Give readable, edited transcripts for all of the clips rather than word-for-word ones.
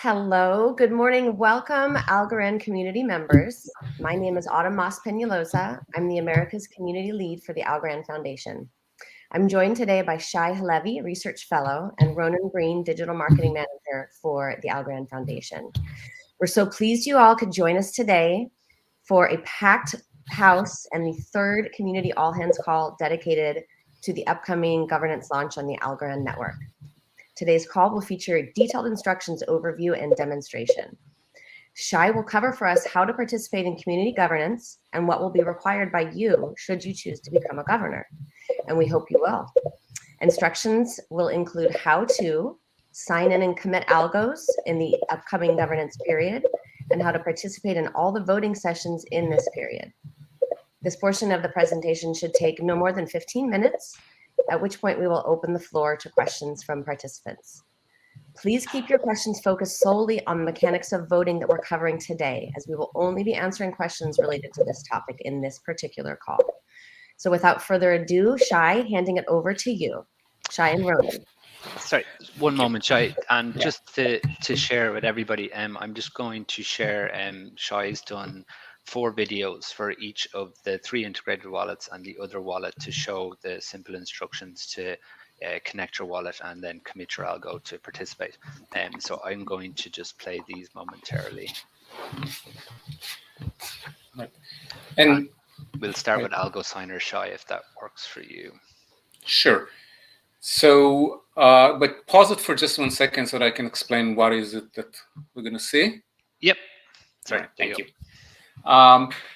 Hello, good morning. Welcome, Algorand community members. My name is Autumn Moss-Peñalosa. I'm the America's Community Lead for the Algorand Foundation. I'm joined today by Shai Halevi, Research Fellow, and Ronan Green, Digital Marketing Manager for the Algorand Foundation. We're so pleased you all could join us today for a packed house and the third community all-hands call dedicated to the upcoming governance launch on the Algorand network. Today's call will feature a detailed instructions overview and demonstration. Shai will cover for us how to participate in community governance and what will be required by you should you choose to become a governor. And we hope you will. Instructions will include how to sign in and commit algos in the upcoming governance period and how to participate in all the voting sessions in this period. This portion of the presentation should take no more than 15 minutes, at which point we will open the floor to questions from participants. Please keep your questions focused solely on the mechanics of voting that we're covering today, as we will only be answering questions related to this topic in this particular call. So without further ado, Shai, handing it over to you. Shai and Ronan. Sorry, one moment, Shai. And just to share with everybody, I'm just going to share, Shai's done 4 videos for each of the 3 integrated wallets and the other wallet to show the simple instructions to connect your wallet and then commit your algo to participate. So I'm going to just play these momentarily. Right. And we'll start with Algo Signer, Shai, if that works for you. Sure. So, but pause it for just 1 second so that I can explain what is it that we're going to see. Yep. Sorry. Right, thank you.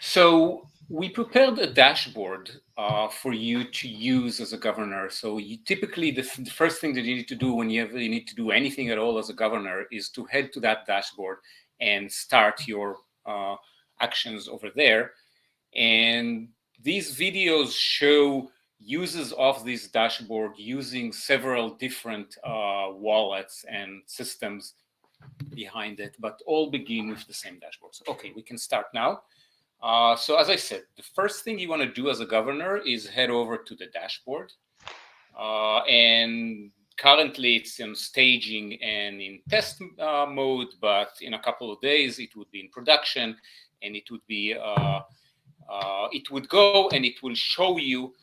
So we prepared a dashboard for you to use as a governor. So you typically, the first thing that you need to do when you need to do anything at all as a governor is to head to that dashboard and start your actions over there. And these videos show uses of this dashboard using several different wallets and systems behind it, but all begin with the same dashboard. So, okay, we can start now. So as I said, the first thing you want to do as a governor is head over to the dashboard. And currently it's in staging and in test mode, but in a couple of days it would be in production, and it would be it would go and it will show you.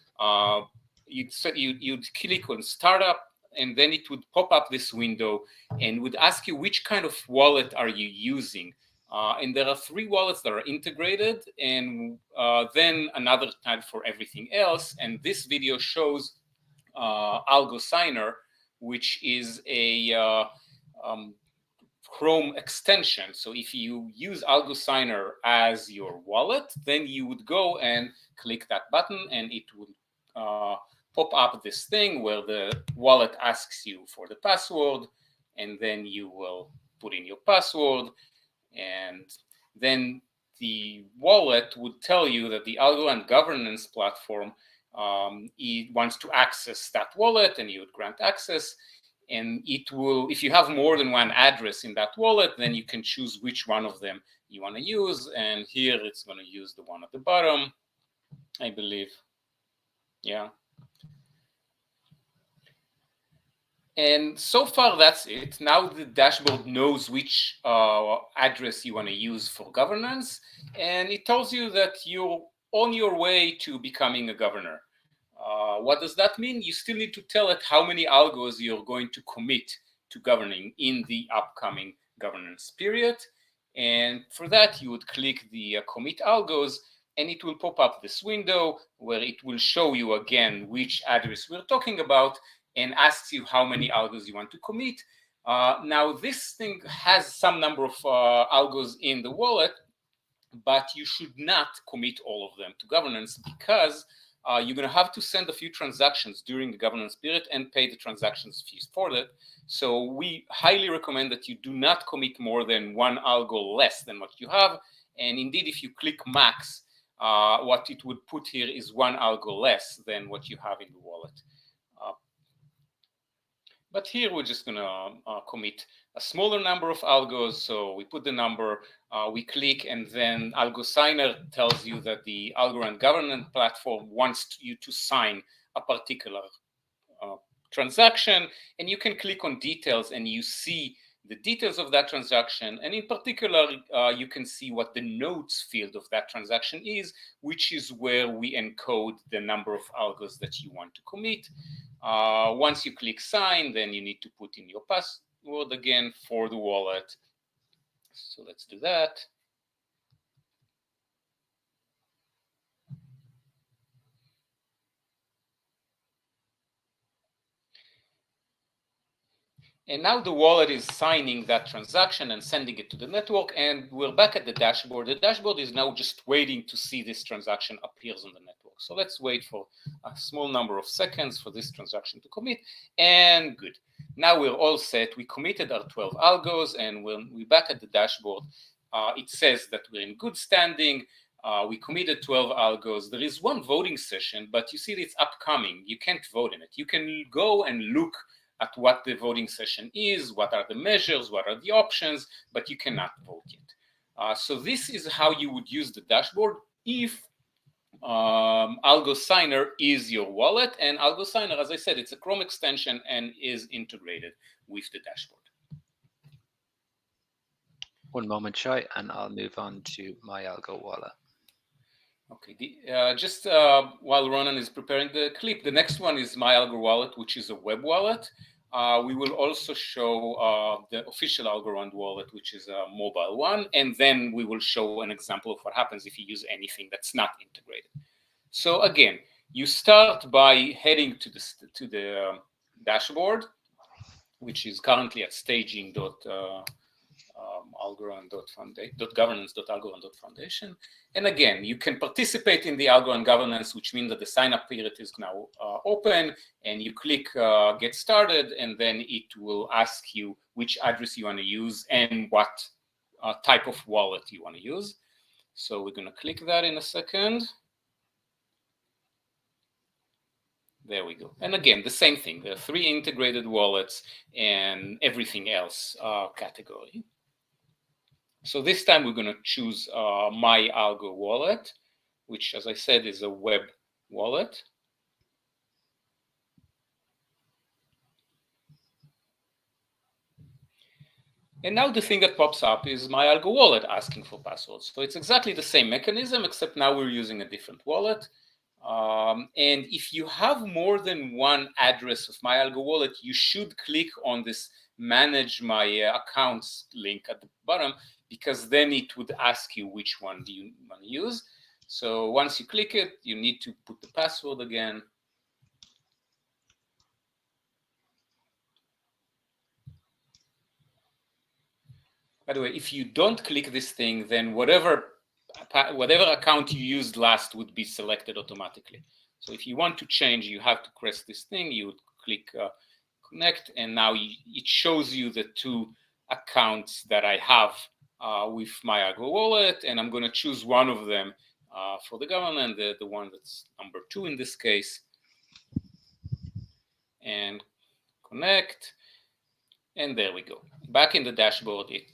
You'd click on startup, and then it would pop up this window and would ask you which kind of wallet are you using. And there are 3 wallets that are integrated, and then another type for everything else. And this video shows Algo Signer, which is a Chrome extension. So if you use Algo Signer as your wallet, then you would go and click that button, and it would pop up this thing where the wallet asks you for the password, and then you will put in your password, and then the wallet would tell you that the Algorand governance platform it wants to access that wallet, and you would grant access. And it will, if you have more than 1 address in that wallet, then you can choose which one of them you want to use. And here it's going to use the one at the bottom, I believe. Yeah. And so far, that's it. Now the dashboard knows which address you want to use for governance. And it tells you that you're on your way to becoming a governor. What does that mean? You still need to tell it how many algos you're going to commit to governing in the upcoming governance period. And for that, you would click the commit algos, and it will pop up this window where it will show you again which address we're talking about and asks you how many algos you want to commit. Now, this thing has some number of algos in the wallet, but you should not commit all of them to governance, because you're going to have to send a few transactions during the governance period and pay the transactions fees for that. So we highly recommend that you do not commit more than 1 algo less than what you have. And indeed, if you click max, what it would put here is 1 algo less than what you have in the wallet. But here we're just going to commit a smaller number of algos. So we put the number, we click, and then Algo Signer tells you that the Algorand governance platform wants you to sign a particular transaction. And you can click on details, and you see the details of that transaction, and in particular, you can see what the notes field of that transaction is, which is where we encode the number of algos that you want to commit. Once you click sign, then you need to put in your password again for the wallet. So let's do that. And now the wallet is signing that transaction and sending it to the network, and we're back at the dashboard. The dashboard is now just waiting to see this transaction appears on the network. So let's wait for a small number of seconds for this transaction to commit, and good. Now we're all set. We committed our 12 algos, and when we're back at the dashboard, it says that we're in good standing. We committed 12 algos. There is one voting session, but you see it's upcoming. You can't vote in it. You can go and look at what the voting session is, what are the measures, what are the options, but you cannot vote yet. So this is how you would use the dashboard if Algo Signer is your wallet. And Algo Signer, as I said, it's a Chrome extension and is integrated with the dashboard. One moment, Shai, and I'll move on to my Algo Wallet. Okay, just while Ronan is preparing the clip, the next one is my Algo Wallet, which is a web wallet. We will also show the official Algorand wallet, which is a mobile one, and then we will show an example of what happens if you use anything that's not integrated. So again, you start by heading to the dashboard, which is currently at staging.governance.algorand.foundation. And again, you can participate in the Algorand governance, which means that the sign-up period is now open, and you click get started, and then it will ask you which address you want to use and what type of wallet you want to use. So we're going to click that in a second. There we go. And again, the same thing. There are 3 integrated wallets and everything else category. So this time we're going to choose my Algo Wallet, which, as I said, is a web wallet. And now the thing that pops up is my Algo Wallet asking for passwords. So it's exactly the same mechanism, except now we're using a different wallet. And if you have more than one address of my Algo Wallet, you should click on this Manage My Accounts link at the bottom, because then it would ask you which one do you want to use. So once you click it, you need to put the password again. By the way, if you don't click this thing, then whatever account you used last would be selected automatically. So if you want to change, you have to press this thing. You would click connect, and now it shows you the 2 accounts that I have with my Algo Wallet, and I'm going to choose one of them for the government, the one that's number 2 in this case, and connect, and there we go. Back in the dashboard, it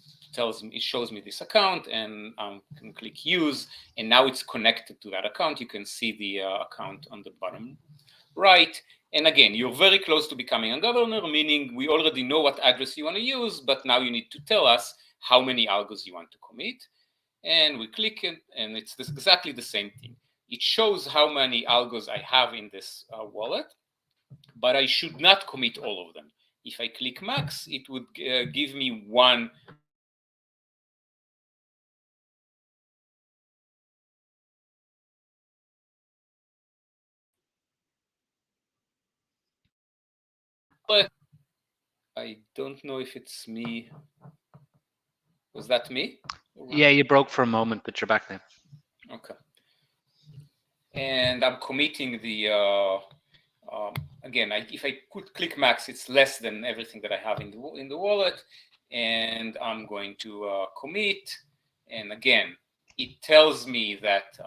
shows me this account, and I can click use, and now it's connected to that account. You can see the account on the bottom right. And again, you're very close to becoming a governor, meaning we already know what address you want to use, but now you need to tell us how many algos you want to commit. And we click it, and it's exactly the same thing. It shows how many algos I have in this wallet, but I should not commit all of them. If I click max, it would give me 1 I don't know if it's me. Was that me? Yeah, you broke for a moment, but you're back now. Okay. And I'm committing the, again, if I could click max, it's less than everything that I have in the wallet. And I'm going to commit. And again, it tells me that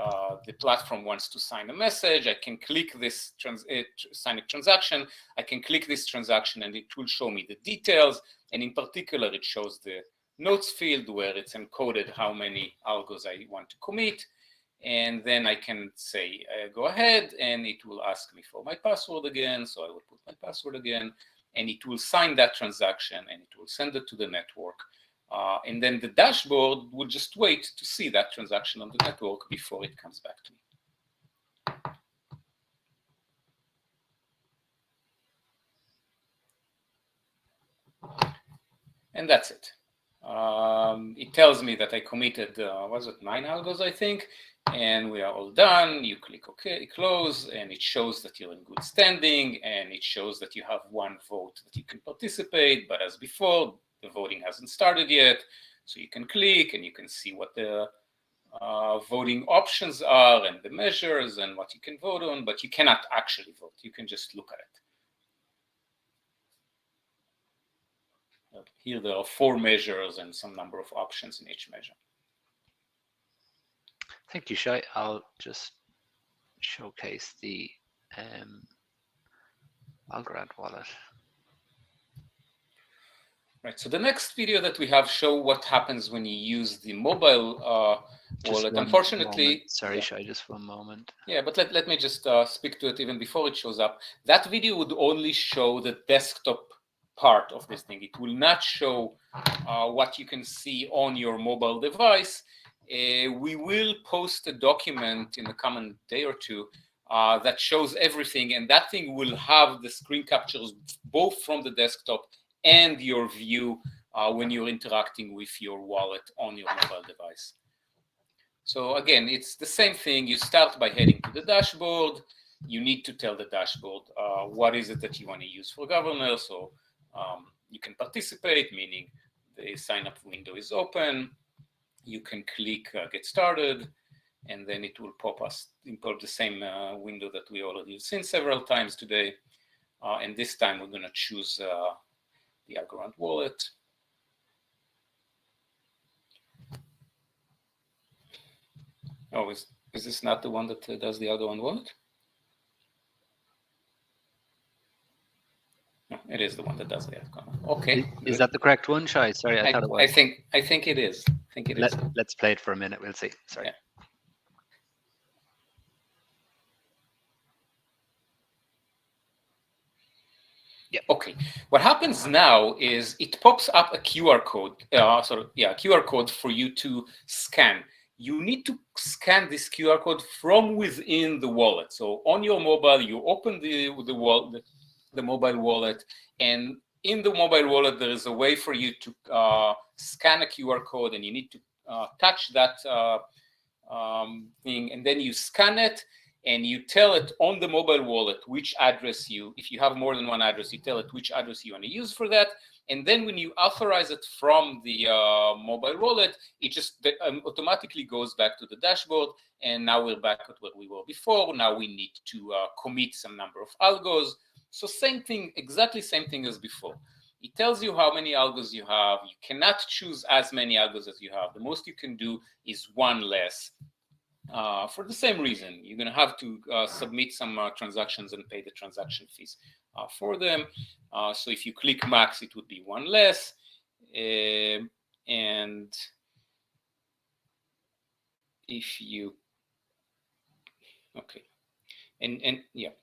the platform wants to sign a message. I can click this sign a transaction. I can click this transaction, and it will show me the details. And in particular, it shows the notes field where it's encoded how many algos I want to commit. And then I can say, go ahead, and it will ask me for my password again. So I will put my password again. and it will sign that transaction, and it will send it to the network. And then the dashboard will just wait to see that transaction on the network before it comes back to me. And that's it. It tells me that I committed, was it 9 algos, I think, and we are all done. You click OK, close, and it shows that you're in good standing, and it shows that you have 1 vote that you can participate. But as before, the voting hasn't started yet, so you can click and you can see what the voting options are and the measures and what you can vote on, but you cannot actually vote. You can just look at it. Here there are 4 measures and some number of options in each measure. Thank you, Shai. I'll just showcase the Algorand wallet. Right. So the next video that we have show what happens when you use the mobile wallet. Unfortunately, sorry, Shai, just 1 moment. Yeah, but let me just speak to it even before it shows up. That video would only show the desktop part of this thing. It will not show what you can see on your mobile device. We will post a document in the coming day or two that shows everything, and that thing will have the screen captures both from the desktop and your view when you're interacting with your wallet on your mobile device. So again, it's the same thing. You start by heading to the dashboard. You need to tell the dashboard what is it that you want to use for governor. So you can participate, meaning the sign-up window is open. You can click Get Started, and then it will pop the same window that we already seen several times today. And this time we're going to choose the Algorand wallet. Oh, is this not the one that does the Algorand wallet? No, it is the one that does the Algorand. Okay. Is that the correct one, Shai? Sorry, I thought it was. I think it is. Let's play it for a minute. We'll see. Sorry. Yeah. Yeah. Okay. What happens now is it pops up a QR code. QR code for you to scan. You need to scan this QR code from within the wallet. So on your mobile, you open the mobile wallet, and in the mobile wallet, there is a way for you to scan a QR code, and you need to touch that thing, and then you scan it, and you tell it on the mobile wallet which address if you have more than one address, you tell it which address you want to use for that. And then when you authorize it from the mobile wallet, it just automatically goes back to the dashboard. And now we're back at what we were before. Now we need to commit some number of algos. So same thing, exactly same thing as before. It tells you how many algos you have. You cannot choose as many algos as you have. The most you can do is 1 less. For the same reason, you're going to have to submit some transactions and pay the transaction fees for them. So if you click max, it would be 1 less. And if you, okay. And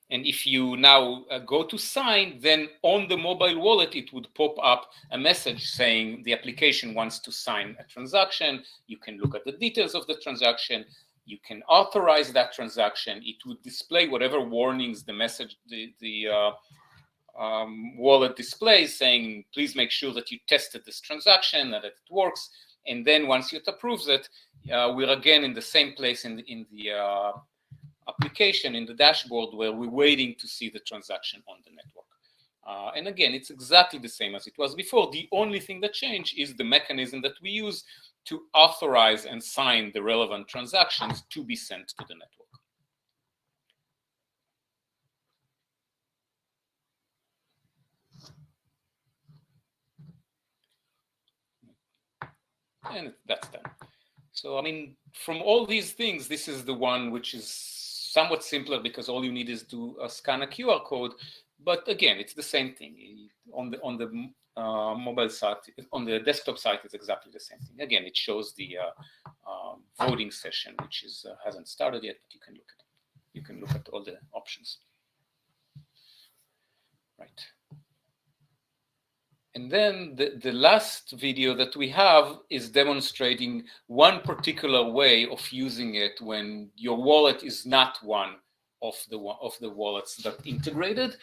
if you now go to sign, then on the mobile wallet, it would pop up a message saying the application wants to sign a transaction. You can look at the details of the transaction. You can authorize that transaction. It would display whatever warnings the message, the wallet displays, saying, please make sure that you tested this transaction, that it works. And then once it approves it, we're again in the same place in the application, in the dashboard, where we're waiting to see the transaction on the network. And again, it's exactly the same as it was before. The only thing that changed is the mechanism that we use to authorize and sign the relevant transactions to be sent to the network. And that's done. So, I mean, from all these things, this is the one which is somewhat simpler because all you need is to scan a QR code. But again, it's the same thing. On the mobile site, on the desktop site, it's exactly the same thing. Again, it shows the voting session, which hasn't started yet, but you can look at it. You can look at all the options. Right. And then the last video that we have is demonstrating one particular way of using it when your wallet is not one of the wallets that integrated.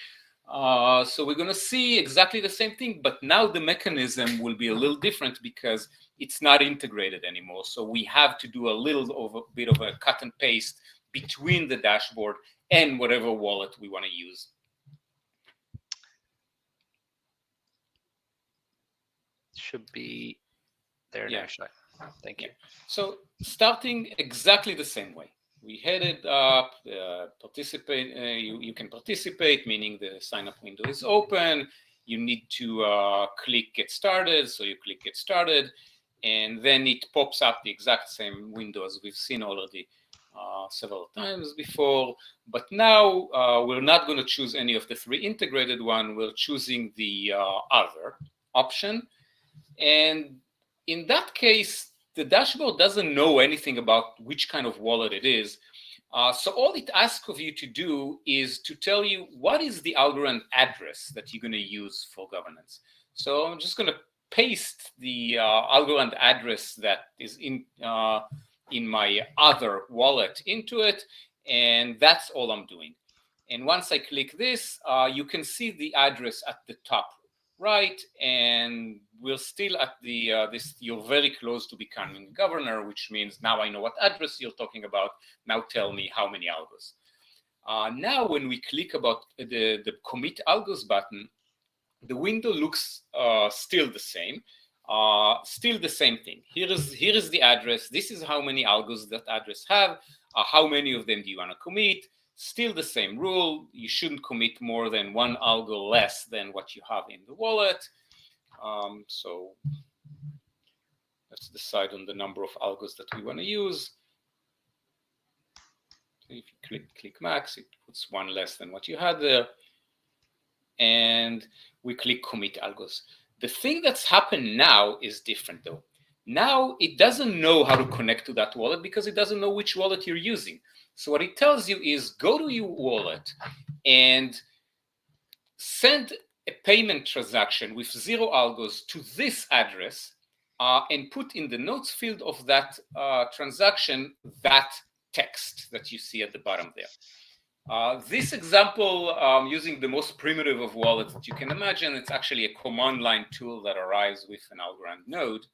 So we're going to see exactly the same thing, but now the mechanism will be a little different because it's not integrated anymore. So we have to do a bit of a cut and paste between the dashboard and whatever wallet we want to use. Should be there now, Shai. Thank you. So starting exactly the same way. We headed up, participate. You can participate, meaning the sign up window is open. You need to click get started. So you click get started, and then it pops up the exact same window as we've seen already several times before. But now we're not going to choose any of the three integrated one. We're choosing the other option. And in that case, the dashboard doesn't know anything about which kind of wallet it is. So all it asks of you to do is to tell you what is the Algorand address that you're going to use for governance. So I'm just going to paste the Algorand address that is in my other wallet into it, and that's all I'm doing. And once I click this, you can see the address at the top right, and we're still at the you're very close to becoming a governor, which means now I know what address you're talking about. Now tell me how many algos. Now when we click about the commit algos button, the window looks still the same. Still the same thing. Here is the address. This is how many algos that address have. How many of them do you want to commit? Still the same rule. You shouldn't commit more than one algo less than what you have in the wallet. So let's decide on the number of algos that we want to use. If you click max, it puts one less than what you had there. And we click commit algos. The thing that's happened now is different though. Now it doesn't know how to connect to that wallet because it doesn't know which wallet you're using. So what it tells you is go to your wallet and send a payment transaction with 0 algos to this address and put in the notes field of that transaction that text that you see at the bottom there. This example, using the most primitive of wallets that you can imagine, it's actually a command line tool that arrives with an Algorand node.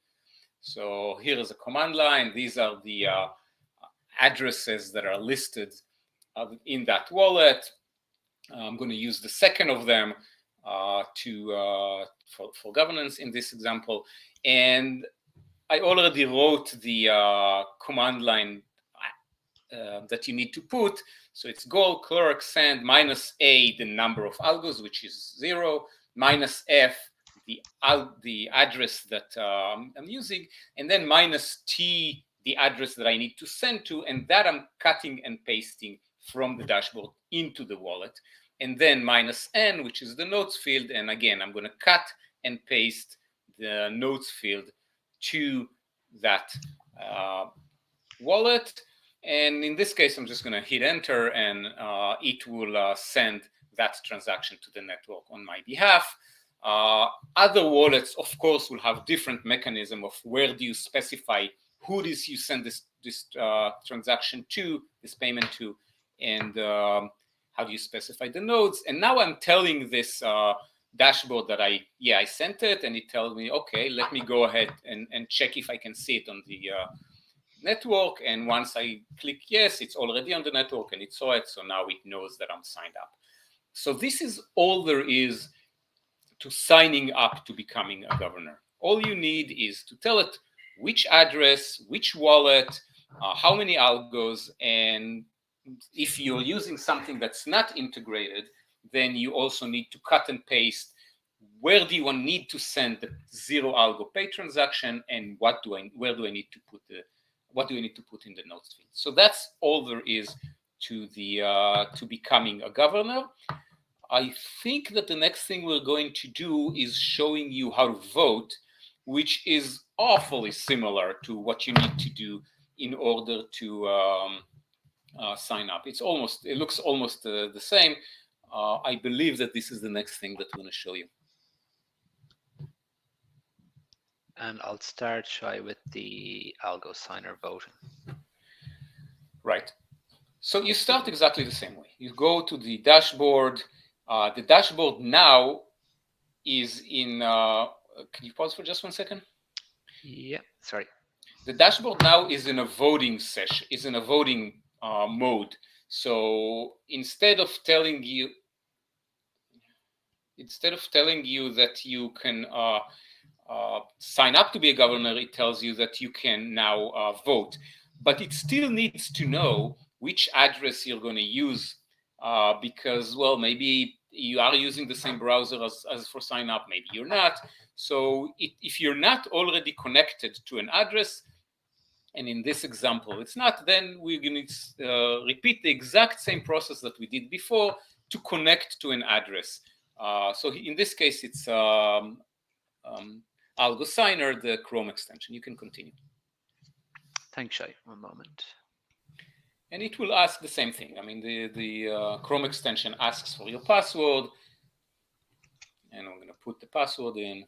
So here is a command line. These are the addresses that are listed in that wallet. I'm going to use the second of them for governance in this example. And I already wrote the command line that you need to put. So it's go clerk send -a, the number of algos, which is 0, -f, the address that I'm using, and then -t, the address that I need to send to, and that I'm cutting and pasting from the dashboard into the wallet. And then -n, which is the notes field. And again, I'm going to cut and paste the notes field to that wallet. And in this case, I'm just going to hit enter, and it will send that transaction to the network on my behalf. Other wallets, of course, will have different mechanism of where do you specify who this you send this transaction to, this payment to, and how do you specify the nodes. And now I'm telling this dashboard that I sent it, and it tells me, okay, let me go ahead and check if I can see it on the network. And once I click yes, it's already on the network and it saw it. So now it knows that I'm signed up. So this is all there is to signing up to becoming a governor. All you need is to tell it which address, which wallet, how many algos, and if you're using something that's not integrated, then you also need to cut and paste where do you need to send the 0 algo pay transaction, and where do I need to put what do you need to put in the notes field. So that's all there is to to becoming a governor. I think that the next thing we're going to do is showing you how to vote, which is awfully similar to what you need to do in order to sign up. It looks almost the same. I believe that this is the next thing that I'm going to show you. And I'll start, Shai, with the Algo signer voting. Right. So you start exactly the same way. You go to the dashboard. The dashboard now is in, can you pause for just 1 second? Yeah, sorry. The dashboard now is in a voting session, is in a voting mode. So instead of telling you that you can sign up to be a governor, it tells you that you can now vote. But it still needs to know which address you're going to use because, well, maybe you are using the same browser as for sign up, maybe you're not. So if you're not already connected to an address, and in this example it's not, then we're going to repeat the exact same process that we did before to connect to an address. So in this case, it's Algo Signer, the Chrome extension. You can continue. Thanks, Shai. 1 moment. And it will ask the same thing. I mean, the Chrome extension asks for your password. And I'm going to put the password in.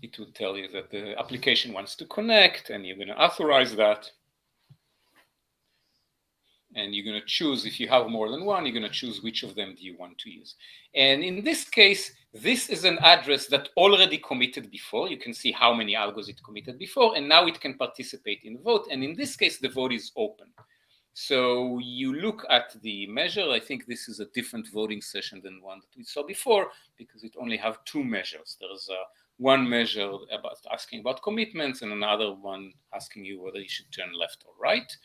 It will tell you that the application wants to connect, and you're going to authorize that. And you're going to choose, if you have more than one, you're going to choose which of them do you want to use. And in this case, this is an address that already committed before. You can see how many algos it committed before, and now it can participate in the vote. And in this case, the vote is open. So you look at the measure. I think this is a different voting session than one that we saw before, because it only have 2 measures. There's one measure about asking about commitments and another one asking you whether you should turn left or right.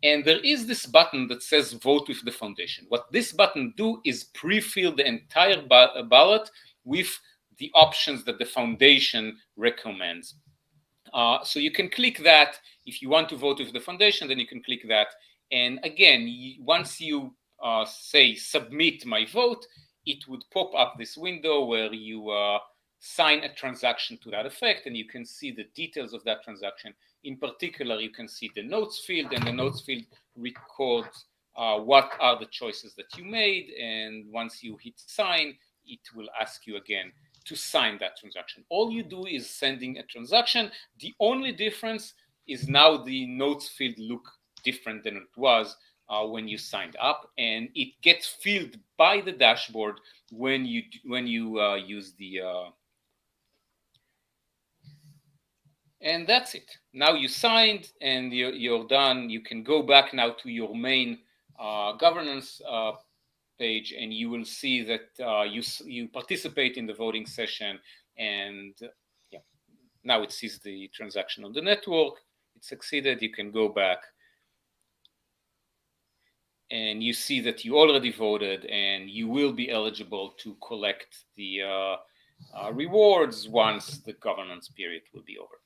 And there is this button that says vote with the foundation. What this button do is pre-fill the entire ballot with the options that the foundation recommends. So you can click that. If you want to vote with the foundation, then you can click that. And again, once you say submit my vote, it would pop up this window where you sign a transaction to that effect, and you can see the details of that transaction. In particular, you can see the notes field, and the notes field records what are the choices that you made. And once you hit sign, it will ask you again to sign that transaction. All you do is sending a transaction. The only difference is now the notes field look different than it was when you signed up, and it gets filled by the dashboard when you use the and that's it. Now you signed and you're done. You can go back now to your main governance page, and you will see that you participate in the voting session, and now it sees the transaction on the network. It succeeded. You can go back and you see that you already voted, and you will be eligible to collect the rewards once the governance period will be over.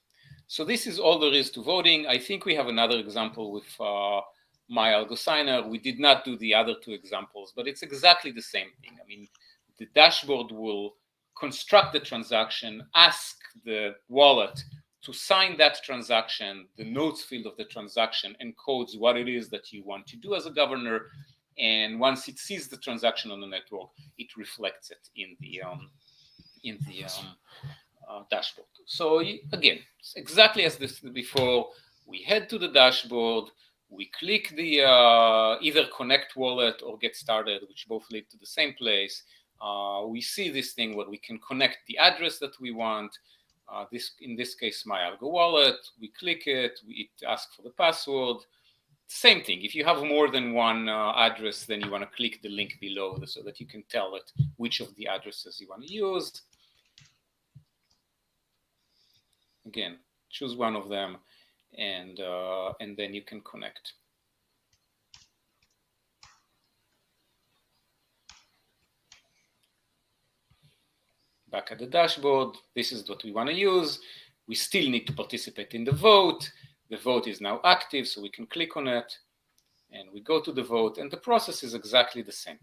So this is all there is to voting. I think we have another example with my Algo Signer. We did not do the other 2 examples, but it's exactly the same thing. I mean, the dashboard will construct the transaction, ask the wallet to sign that transaction. The notes field of the transaction encodes what it is that you want to do as a governor. And once it sees the transaction on the network, it reflects it in the dashboard. So again, exactly as this before, we head to the dashboard, we click the either connect wallet or get started, which both lead to the same place. We see this thing where we can connect the address that we want. In this case, my Algo Wallet. We click it, it asks for the password. Same thing. If you have more than one address, then you want to click the link below so that you can tell it which of the addresses you want to use. Again, choose one of them, and then you can connect. Back at the dashboard, this is what we want to use. We still need to participate in the vote. The vote is now active, so we can click on it, and we go to the vote, and the process is exactly the same.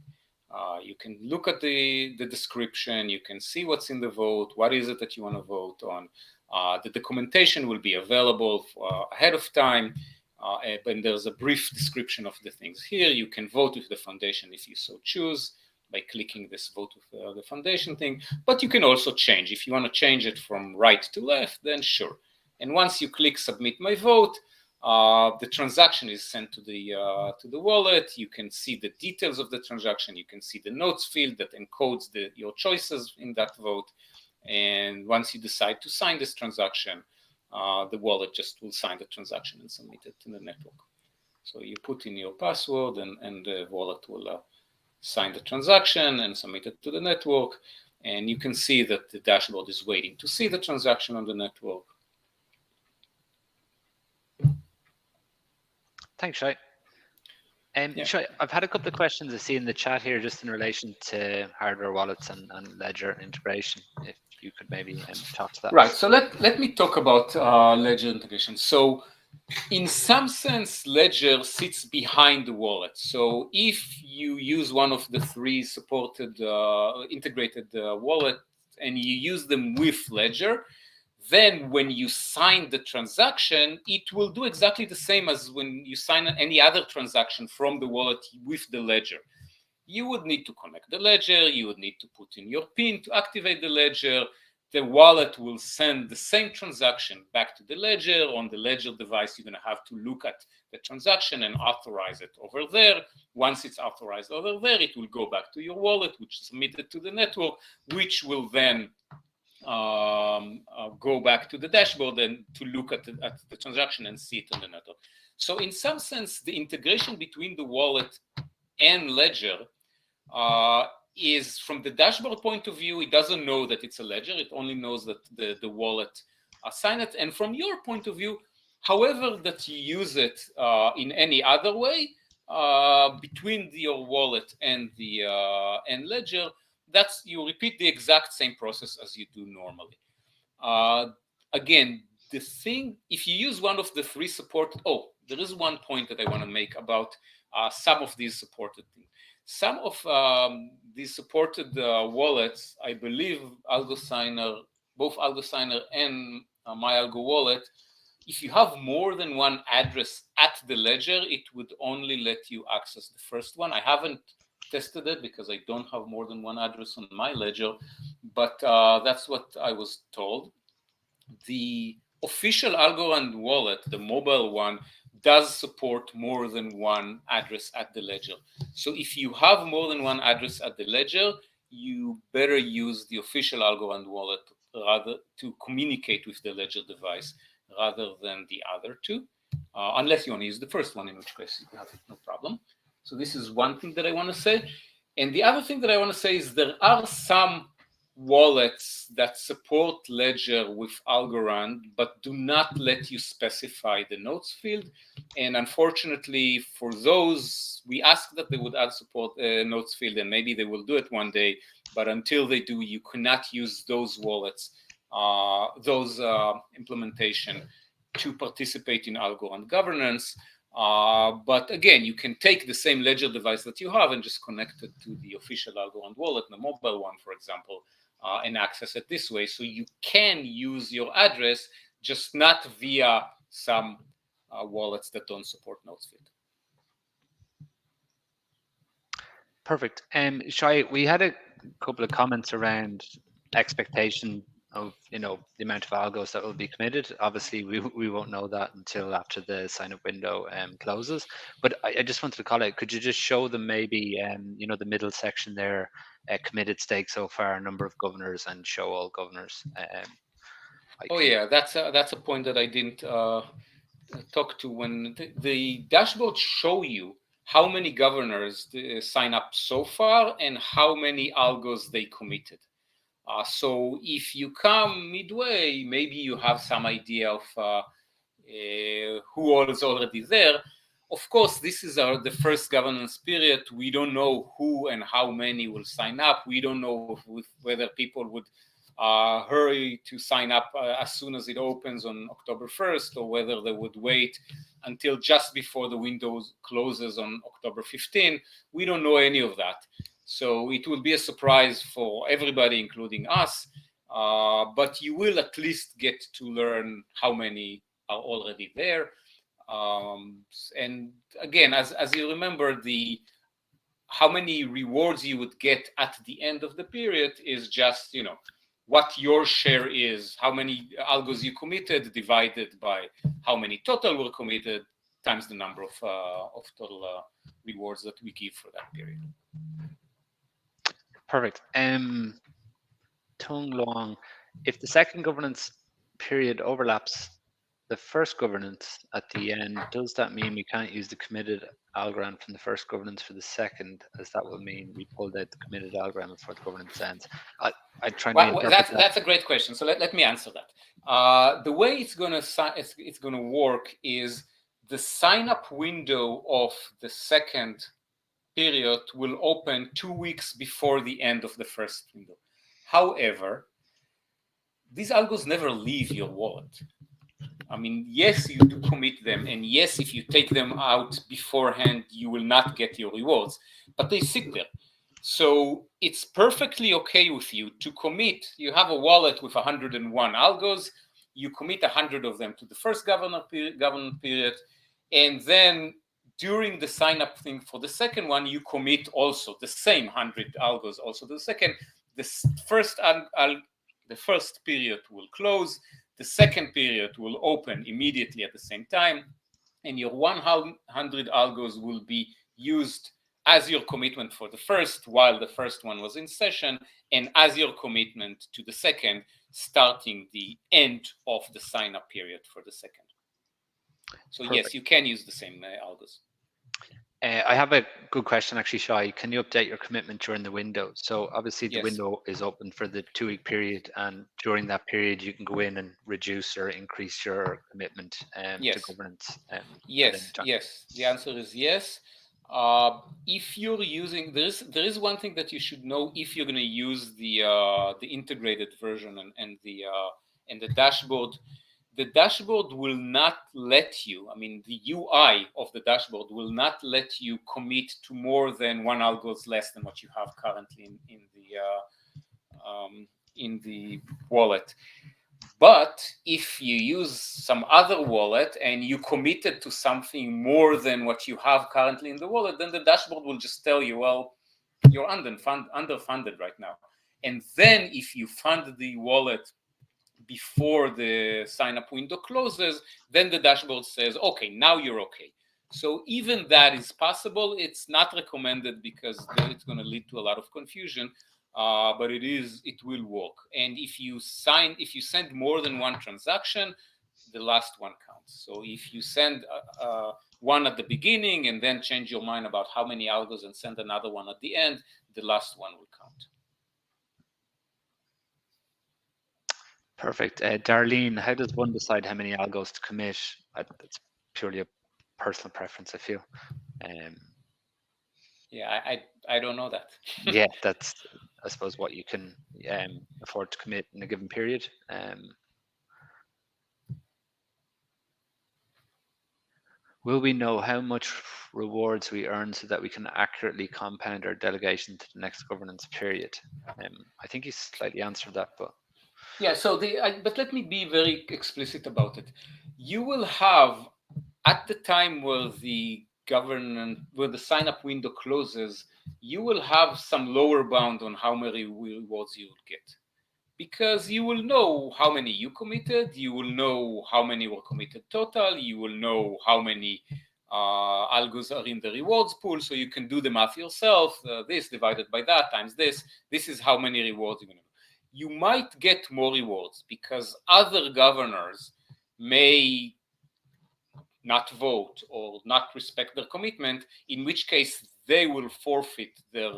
You can look at the description, you can see what's in the vote, what is it that you want to vote on. The documentation will be available ahead of time. and there's a brief description of the things here. You can vote with the foundation if you so choose by clicking this vote with the foundation thing, but you can also change. If you want to change it from right to left, then sure. And once you click submit my vote, the transaction is sent to the wallet. You can see the details of the transaction. You can see the notes field that encodes your choices in that vote. And once you decide to sign this transaction, the wallet just will sign the transaction and submit it to the network. So you put in your password, and the wallet will sign the transaction and submit it to the network. And you can see that the dashboard is waiting to see the transaction on the network. Thanks, Shai. Shai, I've had a couple of questions I see in the chat here just in relation to hardware wallets and ledger integration. If you could maybe talk to that. Right. So let me talk about ledger integration. So in some sense, ledger sits behind the wallet. So if you use one of the three supported integrated wallet and you use them with ledger, then when you sign the transaction, it will do exactly the same as when you sign any other transaction from the wallet with the ledger. You would need to connect the ledger. You would need to put in your PIN to activate the ledger. The wallet will send the same transaction back to the ledger. On the ledger device, you're going to have to look at the transaction and authorize it over there. Once it's authorized over there, it will go back to your wallet, which is submitted to the network, which will then go back to the dashboard and to look at the transaction and see it on the network. So in some sense, the integration between the wallet and ledger is, from the dashboard point of view, it doesn't know that it's a ledger. It only knows that the wallet signed it. And from your point of view, however that you use it in any other way, between your wallet and the and ledger, that's, you repeat the exact same process as you do normally. Again, the thing, if you use one of the three supported, there is one point that I want to make about some of these supported things. Some of these supported wallets, I believe Algo Signer, both Algo Signer and my Algo Wallet, if you have more than one address at the ledger, it would only let you access the first one. I haven't tested it because I don't have more than one address on my ledger, but that's what I was told. The official Algorand wallet, the mobile one, does support more than one address at the ledger. So if you have more than one address at the ledger, you better use the official Algorand wallet rather to communicate with the ledger device rather than the other two, unless you want to use the first one, in which case you have no problem. So this is one thing that I want to say. And the other thing that I want to say is there are some wallets that support ledger with Algorand, but do not let you specify the notes field. And unfortunately for those, we asked that they would add support notes field, and maybe they will do it one day. But until they do, you cannot use those wallets, those implementation to participate in Algorand governance. But again, you can take the same ledger device that you have and just connect it to the official Algorand wallet, the mobile one, for example, and access it this way. So you can use your address, just not via some wallets that don't support notes field. Perfect. Shai, we had a couple of comments around expectation of, the amount of algos that will be committed. Obviously, we won't know that until after the sign up window closes. But I just wanted to call out, could you just show them maybe, the middle section there, committed stake so far, number of governors, and show all governors? Yeah, that's a point that I didn't talk to. When the dashboard show you how many governors sign up so far and how many algos they committed. So if you come midway, maybe you have some idea of who all is already there. Of course, this is the first governance period. We don't know who and how many will sign up. We don't know whether people would hurry to sign up as soon as it opens on October 1st, or whether they would wait until just before the window closes on October 15. We don't know any of that. So it will be a surprise for everybody, including us. But you will at least get to learn how many are already there. And again, as you remember, how many rewards you would get at the end of the period is just, what your share is, how many algos you committed divided by how many total were committed times the number of total rewards that we give for that period. Perfect. Tung Long, if the second governance period overlaps the first governance at the end, does that mean we can't use the committed Algorand from the first governance for the second, as that will mean we pulled out the committed Algorand before the governance ends? I try to interpret that's a great question. So let me answer that. The way it's gonna work is the sign up window of the second period will open 2 weeks before the end of the first window. However, these algos never leave your wallet. I mean, yes, you do commit them, and yes, if you take them out beforehand, you will not get your rewards, but they sit there. So it's perfectly okay with you to commit. You have a wallet with 101 algos, you commit 100 of them to the first governance period, and then during the sign up thing for the second one, you commit also the same 100 algos also to the second. The first period will close, the second period will open immediately at the same time, and your 100 algos will be used as your commitment for the first while the first one was in session, and as your commitment to the second starting the end of the sign up period for the second. So perfect. Yes, you can use the same algos. I have a good question actually, Shai. Can you update your commitment during the window? So obviously the window is open for the 2 week period, and during that period you can go in and reduce or increase your commitment to governance. Yes. The answer is yes. If you're using, there is one thing that you should know if you're going to use the integrated version and the dashboard. The dashboard will not let you, I mean, the UI of the dashboard will not let you commit to more than one algos less than what you have currently in the wallet. But if you use some other wallet and you committed to something more than what you have currently in the wallet, then the dashboard will just tell you, well, you're underfunded right now. And then if you fund the wallet before the sign-up window closes, then the dashboard says, okay, now you're okay. So even that is possible. It's not recommended because it's going to lead to a lot of confusion, but it will work. And if you send more than one transaction, the last one counts. So if you send one at the beginning and then change your mind about how many algos and send another one at the end, the last one will count. Perfect. Darlene, how does one decide how many algos to commit? It's purely a personal preference, I feel. I don't know that. Yeah, that's, I suppose, what you can afford to commit in a given period. Will we know how much rewards we earn so that we can accurately compound our delegation to the next governance period? I think you slightly answered that, but yeah. So but let me be very explicit about it. You will have at the time where the sign-up window closes, you will have some lower bound on how many rewards you will get, because you will know how many you committed, you will know how many were committed total, you will know how many algos are in the rewards pool, so you can do the math yourself. This divided by that times this is how many rewards you're going to do. You might get more rewards because other governors may not vote or not respect their commitment, in which case they will forfeit their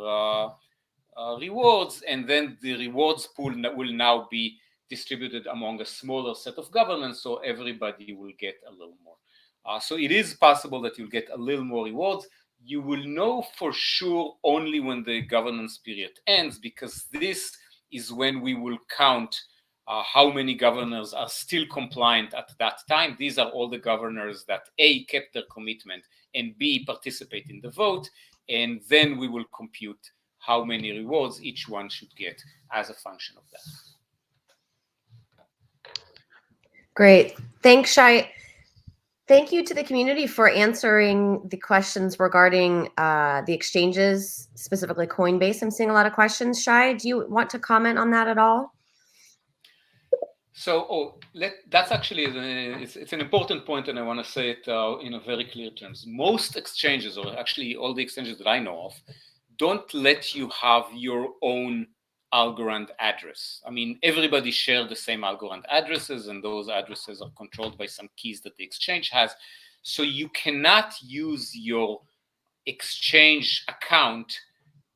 rewards, and then the rewards pool will now be distributed among a smaller set of governments, so everybody will get a little more. So it is possible that you'll get a little more rewards. You will know for sure only when the governance period ends, because this is when we will count how many governors are still compliant at that time. These are all the governors that A, kept their commitment, and B, participate in the vote, and then we will compute how many rewards each one should get as a function of that. Great. Thanks, Shai. Thank you to the community for answering the questions regarding the exchanges, specifically Coinbase. I'm seeing a lot of questions. Shai, do you want to comment on that at all? So, that's actually it's an important point, and I want to say it in a very clear terms. Most exchanges, or actually all the exchanges that I know of, don't let you have your own Algorand address. I mean, everybody shares the same Algorand addresses, and those addresses are controlled by some keys that the exchange has. So you cannot use your exchange account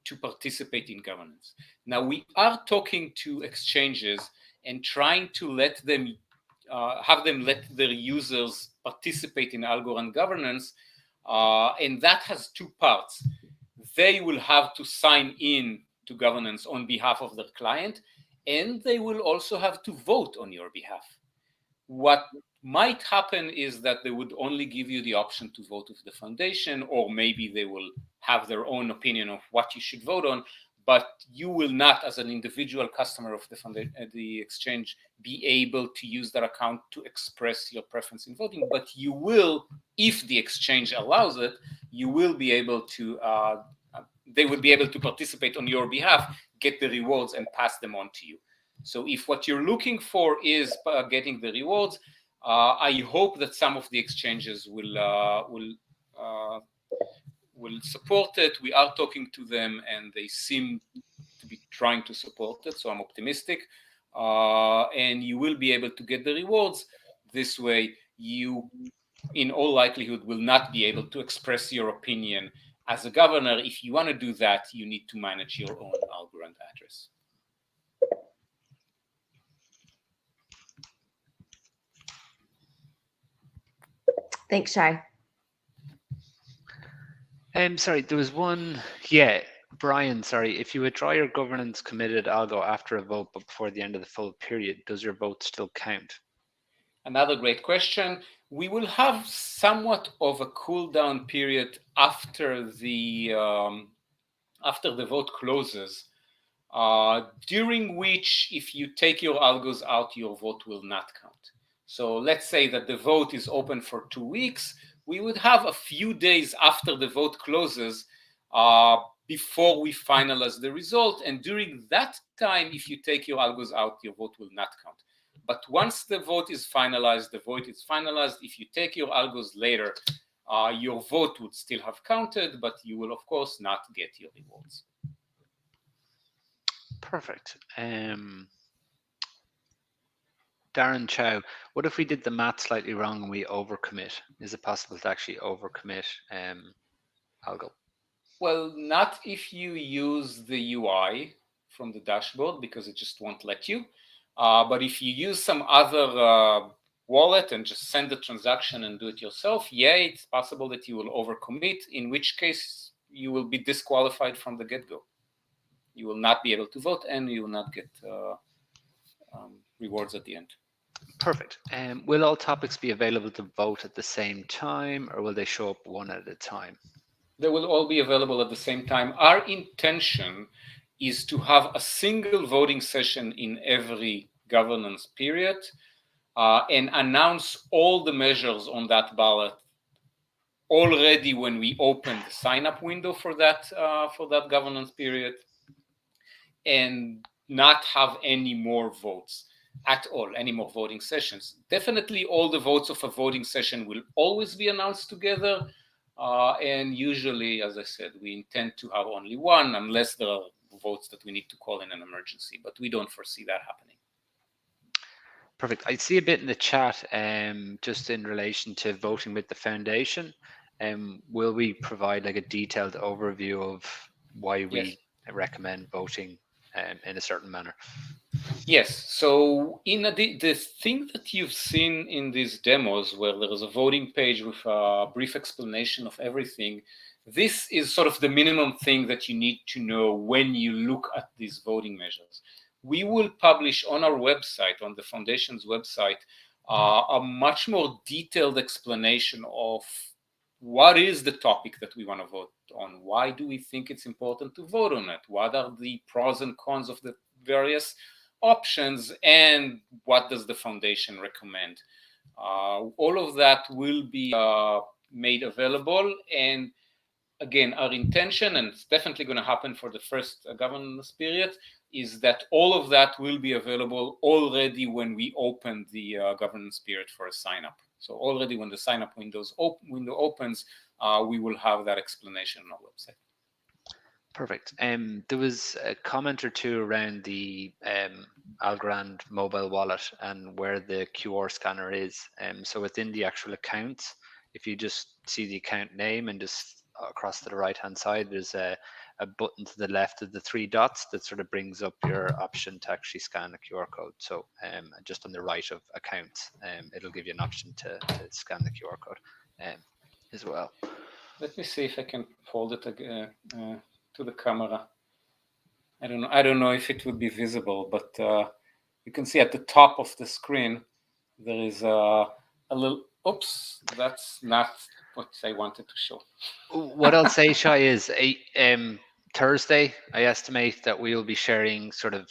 to participate in governance. Now, we are talking to exchanges and trying to let them have them let their users participate in Algorand governance, and that has two parts. They will have to sign in to governance on behalf of their client, and they will also have to vote on your behalf. What might happen is that they would only give you the option to vote with the foundation, or maybe they will have their own opinion of what you should vote on, but you will not, as an individual customer of the exchange, be able to use that account to express your preference in voting. But you will, if the exchange allows it, you will be able to, they will be able to participate on your behalf, get the rewards, and pass them on to you. So if what you're looking for is getting the rewards, I hope that some of the exchanges will support it. We are talking to them, and they seem to be trying to support it. So I'm optimistic, and you will be able to get the rewards. This way, you, in all likelihood, will not be able to express your opinion as a governor. If you want to do that, you need to manage your own Algorand address. Thanks, Shai. Sorry, there was one. Yeah, Brian, sorry. If you withdraw your governance committed algo after a vote but before the end of the full period, does your vote still count? Another great question. We will have somewhat of a cooldown period after the vote closes, during which, if you take your algos out, your vote will not count. So let's say that the vote is open for 2 weeks. We would have a few days after the vote closes before we finalize the result. And during that time, if you take your algos out, your vote will not count. But once the vote is finalized, the vote is finalized. If you take your algos later, your vote would still have counted, but you will, of course, not get your rewards. Perfect. Darren Chow, what if we did the math slightly wrong and we overcommit? Is it possible to actually overcommit Algo? Well, not if you use the UI from the dashboard, because it just won't let you. But if you use some other wallet and just send the transaction and do it yourself, yeah, it's possible that you will overcommit, in which case you will be disqualified from the get-go. You will not be able to vote, and you will not get rewards at the end. Perfect. Will all topics be available to vote at the same time, or will they show up one at a time? They will all be available at the same time. Our intention is to have a single voting session in every governance period, and announce all the measures on that ballot already when we open the sign-up window for that governance period, and not have any more votes at all, any more voting sessions. Definitely all the votes of a voting session will always be announced together, and usually, as I said, we intend to have only one, unless there are votes that we need to call in an emergency, but we don't foresee that happening. Perfect. I see a bit in the chat, just in relation to voting with the foundation. Will we provide like a detailed overview of why we recommend voting in a certain manner? Yes. So the thing that you've seen in these demos, where there is a voting page with a brief explanation of everything, this is sort of the minimum thing that you need to know when you look at these voting measures. We will publish on our website, on the foundation's website, a much more detailed explanation of what is the topic that we want to vote on. Why do we think it's important to vote on it? What are the pros and cons of the various options, and what does the foundation recommend? All of that will be made available. And again, our intention, and it's definitely going to happen for the first governance period, is that all of that will be available already when we open the governance period for a sign-up. So already when the sign-up window opens, we will have that explanation on our website. Perfect. There was a comment or two around the Algorand mobile wallet and where the QR scanner is. So within the actual account, if you just see the account name and just across to the right-hand side, there's a button to the left of the three dots that sort of brings up your option to actually scan a QR code. So just on the right of accounts, it'll give you an option to scan the QR code as well. Let me see if I can hold it to the camera. I don't know if it would be visible, but you can see at the top of the screen there is a little. Oops, that's not what I wanted to show. What I'll say, Shai, is Thursday, I estimate that we'll be sharing sort of,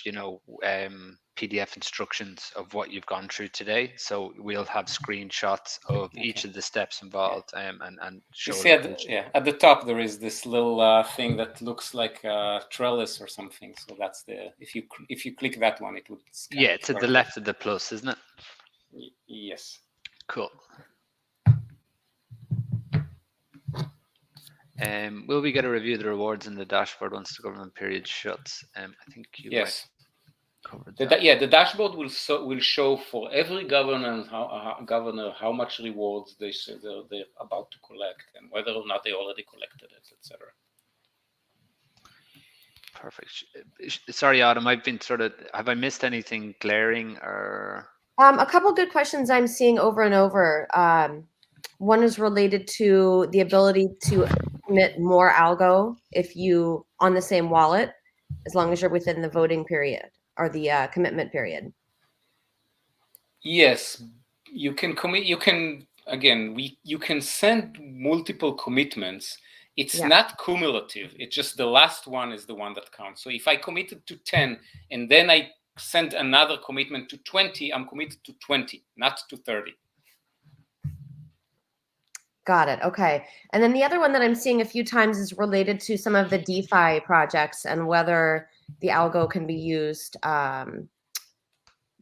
PDF instructions of what you've gone through today. So we'll have screenshots of each of the steps involved and show. You see at the top there is this little thing that looks like a trellis or something. So that's if you click that one, it would scan. Yeah, to the left of the plus, isn't it? Yes. Cool. Will we get a review of the rewards in the dashboard once the government period shuts? I think you covered that. The dashboard will show for every governor how much rewards they're about to collect and whether or not they already collected it, etc. Perfect. Sorry, Adam, have I missed anything glaring or? A couple good questions I'm seeing over and over. One is related to the ability to commit more algo if you on the same wallet, as long as you're within the voting period or the commitment period. Yes, you can commit. You can you can send multiple commitments. It's not cumulative. It's just the last one is the one that counts. So if I committed to 10 and then I send another commitment to 20, I'm committed to 20, not to 30. Got it. Okay. And then the other one that I'm seeing a few times is related to some of the DeFi projects and whether the algo can be used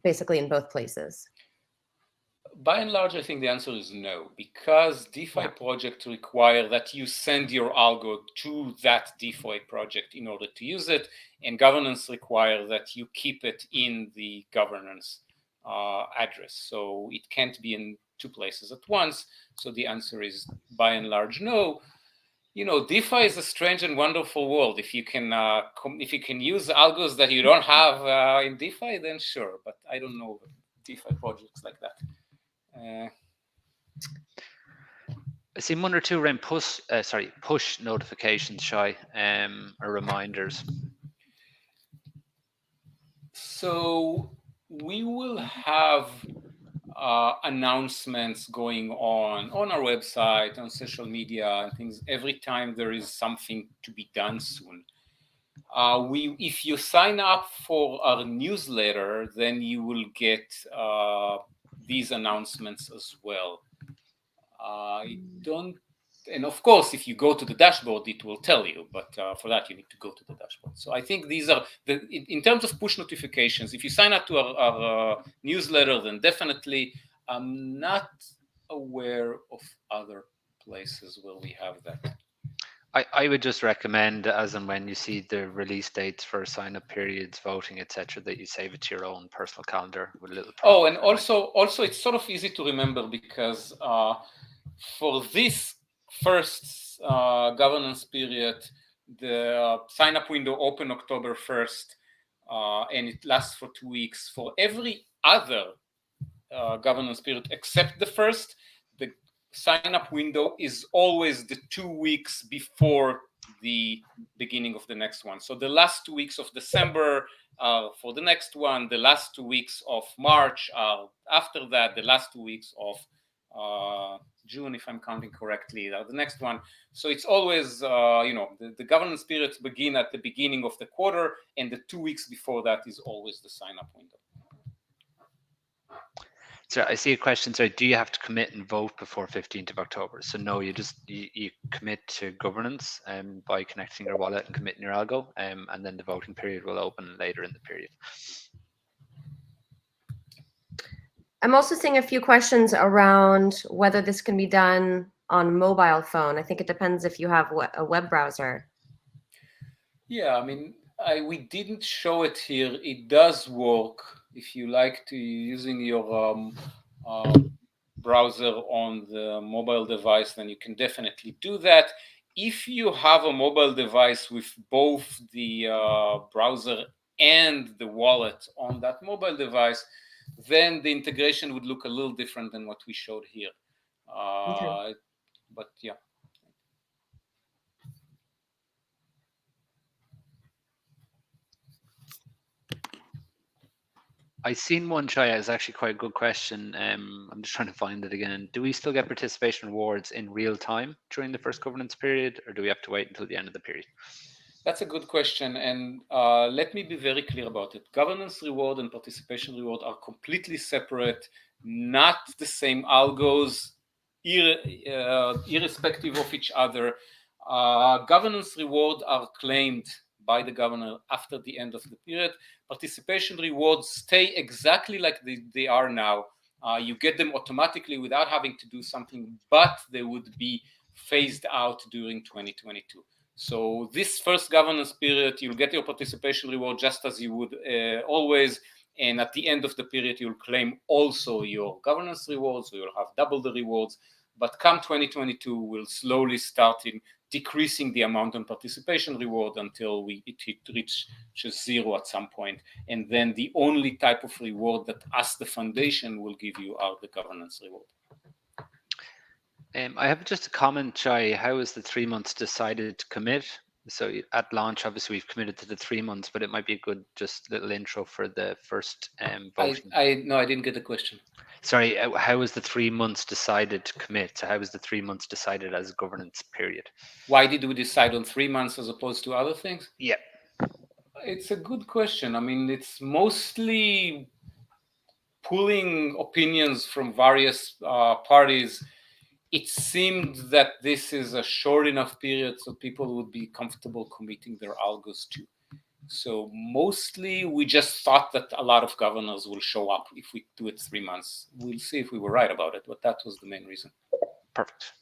basically in both places. By and large, I think the answer is no, because DeFi projects require that you send your algo to that DeFi project in order to use it, and governance require that you keep it in the governance address. So it can't be in two places at once. So the answer is by and large no. DeFi is a strange and wonderful world. If you can use algos that you don't have in DeFi, then sure. But I don't know DeFi projects like that. I see one or two around push notifications, Shai, or reminders. So we will have announcements going on our website, on social media, and things every time there is something to be done soon. If you sign up for our newsletter, then you will get these announcements as well. And of course, if you go to the dashboard, it will tell you, but for that, you need to go to the dashboard. So I think these are, in terms of push notifications, if you sign up to our newsletter, then definitely I'm not aware of other places where we have that. I would just recommend, as and when you see the release dates for sign-up periods, voting, etc., that you save it to your own personal calendar with a little. Oh, and also it's sort of easy to remember because for this first governance period, the sign-up window opened October 1st, and it lasts for 2 weeks. For every other governance period except the first, the sign-up window is always the 2 weeks before the beginning of the next one. So the last 2 weeks of December for the next one, the last 2 weeks of March, after that, the last 2 weeks of June, if I'm counting correctly, the next one. So it's always, the governance periods begin at the beginning of the quarter, and the 2 weeks before that is always the sign-up window. So I see a question. So do you have to commit and vote before 15th of October? So no, you commit to governance by connecting your wallet and committing your algo, and then the voting period will open later in the period. I'm also seeing a few questions around whether this can be done on mobile phone. I think it depends if you have a web browser. Yeah, I mean, we didn't show it here. It does work if you like to using your browser on the mobile device, then you can definitely do that. If you have a mobile device with both the browser and the wallet on that mobile device, then the integration would look a little different than what we showed here. Okay. But yeah. I seen one, Chaya, is actually quite a good question. I'm just trying to find it again. Do we still get participation rewards in real time during the first governance period, or do we have to wait until the end of the period? That's a good question, and let me be very clear about it. Governance reward and participation reward are completely separate, not the same algos, irrespective of each other. Governance reward are claimed by the governor after the end of the period. Participation rewards stay exactly like they are now. You get them automatically without having to do something, but they would be phased out during 2022. So this first governance period, you'll get your participation reward just as you would always. And at the end of the period, you'll claim also your governance rewards, so you'll have double the rewards. But come 2022, we'll slowly start in decreasing the amount on participation reward until it reaches zero at some point. And then the only type of reward that us, the foundation, will give you are the governance reward. I have just a comment, Shai. How is the 3 months decided to commit? So at launch, obviously we've committed to the 3 months, but it might be a good just little intro for the first voting. No, I didn't get the question. Sorry, how was the 3 months decided to commit? So how was the 3 months decided as a governance period? Why did we decide on 3 months as opposed to other things? Yeah. It's a good question. I mean, it's mostly pulling opinions from various parties. It seemed that this is a short enough period so people would be comfortable committing their algos to. So mostly we just thought that a lot of governors will show up if we do it 3 months. We'll see if we were right about it, but that was the main reason. Perfect.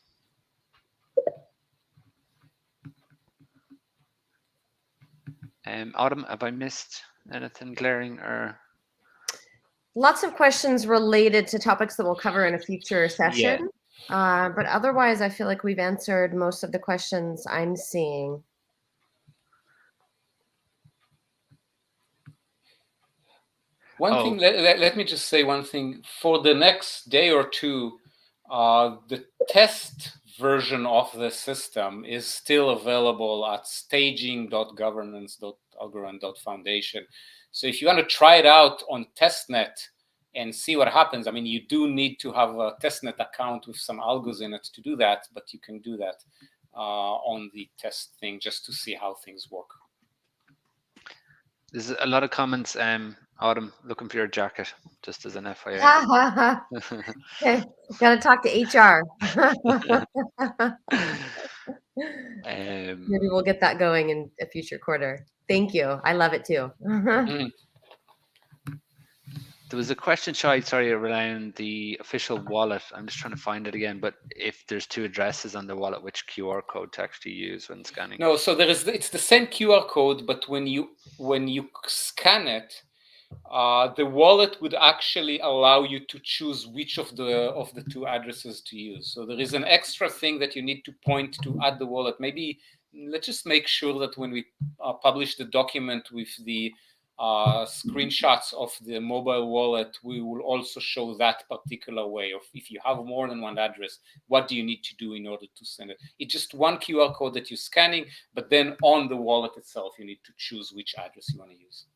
Autumn, have I missed anything glaring or? Lots of questions related to topics that we'll cover in a future session. Yeah. But otherwise, I feel like we've answered most of the questions I'm seeing. One thing, let me just say one thing. For the next day or two, the test version of the system is still available at staging.governance.algorand.foundation. So if you want to try it out on testnet and see what happens, I mean, you do need to have a testnet account with some algos in it to do that, but you can do that on the test thing just to see how things work. There's a lot of comments. Autumn, looking for your jacket, just as an FYI. Okay, gotta talk to HR. Maybe we'll get that going in a future quarter. Thank you. I love it too. There was a question, Shai, sorry, around the official wallet. I'm just trying to find it again, but if there's two addresses on the wallet, which QR code to actually use when scanning? No, so it's the same QR code, but when you scan it, the wallet would actually allow you to choose which of the two addresses to use. So there is an extra thing that you need to point to at the wallet. Maybe let's just make sure that when we publish the document with the screenshots of the mobile wallet, we will also show that particular way of if you have more than one address, what do you need to do in order to send it? It's just one QR code that you're scanning, but then on the wallet itself, you need to choose which address you want to use.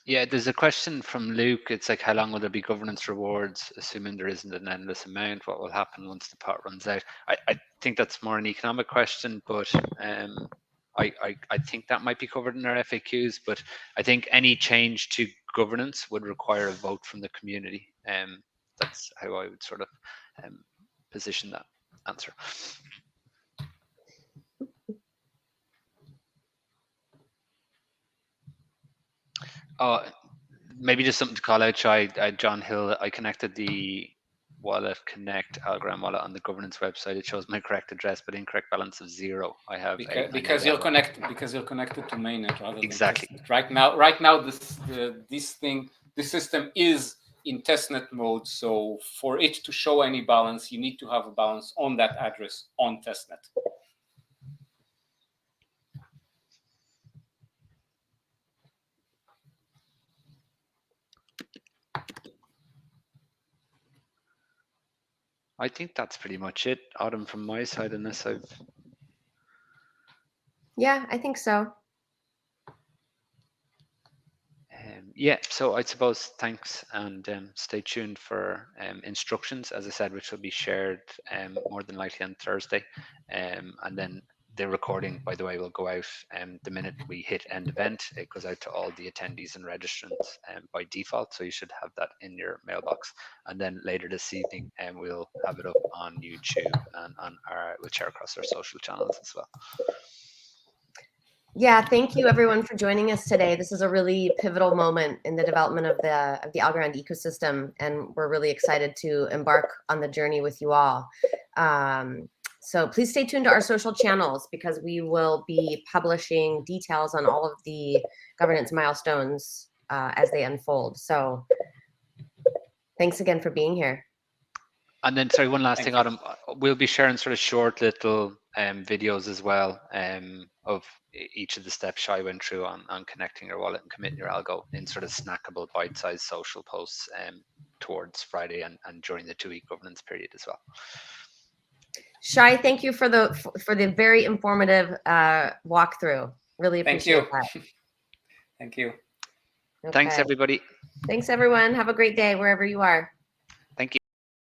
Yeah, there's a question from Luke. It's like, how long will there be governance rewards, assuming there isn't an endless amount? What will happen once the pot runs out? I think that's more an economic question, but I think that might be covered in our FAQs, but I think any change to governance would require a vote from the community. That's how I would sort of position that answer. Maybe just something to call out, Shai. John Hill, I connected the wallet connect Algorand wallet on the governance website. It shows my correct address, but incorrect balance of 0. I have because you're connected to mainnet rather than exactly. Testnet. Right now, this system is in testnet mode. So for it to show any balance, you need to have a balance on that address on testnet. I think that's pretty much it, Autumn, from my side, unless I've... Yeah, I think so. Yeah, so I suppose thanks, and stay tuned for instructions, as I said, which will be shared more than likely on Thursday. And then the recording, by the way, will go out the minute we hit end event. It goes out to all the attendees and registrants by default, so you should have that in your mailbox. And then later this evening, we'll have it up on YouTube and we'll share across our social channels as well. Yeah, thank you everyone for joining us today. This is a really pivotal moment in the development of the Algorand ecosystem, and we're really excited to embark on the journey with you all. So please stay tuned to our social channels, because we will be publishing details on all of the governance milestones as they unfold. So thanks again for being here. And then, sorry, one last thing, Autumn. We'll be sharing sort of short little videos as well of each of the steps Shai went through on connecting your wallet and committing your algo in sort of snackable, bite-sized social posts towards Friday and during the 2-week governance period as well. Shai, thank you for the very informative walkthrough. Really appreciate that. Thank you. Okay. Thanks, everybody. Thanks, everyone. Have a great day wherever you are.